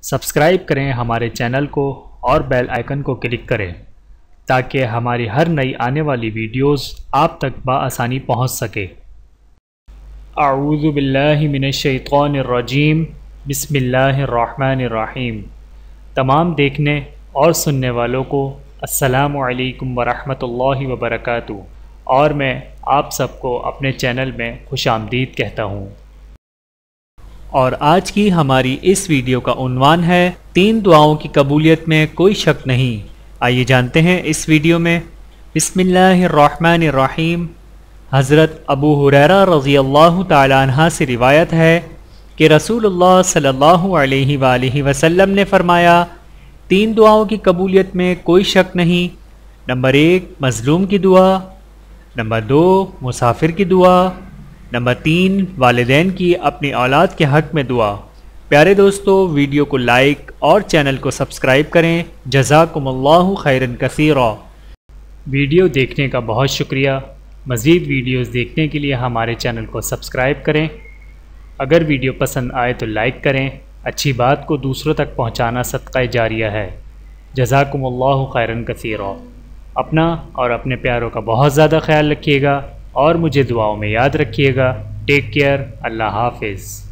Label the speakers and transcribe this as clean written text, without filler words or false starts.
Speaker 1: Subscribe کریں ہمارے channel کو اور بیل آئیکن کو کلک کریں تاکہ ہماری ہر نئی آنے والی ویڈیوز آپ تک بآسانی پہنچ سکے۔ اعوذ باللہ من الشیطان الرجیم، بسم اللہ الرحمن الرحیم۔ تمام دیکھنے اور سننے والوں کو السلام علیکم ورحمۃ اللہ وبرکاتہ، اور میں آپ سب کو اپنے چینل میں خوش آمدید کہتا ہوں۔ اور آج کی ہماری اس ویڈیو کا عنوان ہے 3 دعاؤں کی قبولیت میں کوئی شک نہیں۔ آئیے جانتے ہیں اس ویڈیو میں۔ بسم اللہ الرحمن الرحیم۔ حضرت ابو ہریرہ رضی اللہ تعالی عنہ سے روایت ہے کہ رسول اللہ صلی اللہ علیہ وآلہ وسلم نے فرمایا، 3 دعاؤں کی قبولیت میں کوئی شک نہیں۔ نمبر 1 مظلوم کی دعا، نمبر 2 مسافر کی دعا، نمبر 3 والدین کی اپنی اولاد کے حق میں دعا۔ پیارے دوستو، ویڈیو کو لائک اور چینل کو سبسکرائب کریں۔ جزاکم اللہ خیرا کثیرا۔ ویڈیو دیکھنے کا بہت شکریہ۔ مزید ویڈیوز دیکھنے کے لیے ہمارے چینل کو سبسکرائب کریں۔ اگر ویڈیو پسند آئے تو لائک کریں۔ اچھی بات کو دوسروں تک پہنچانا صدقہ جاریہ ہے۔ جزاکم اللہ خیرا کثیرا۔ اپنا اور اپنے پیاروں کا بہت زیادہ خیال رکھیے گا اور مجھے دعاؤں میں یاد رکھیے گا۔ Take care. اللہ حافظ۔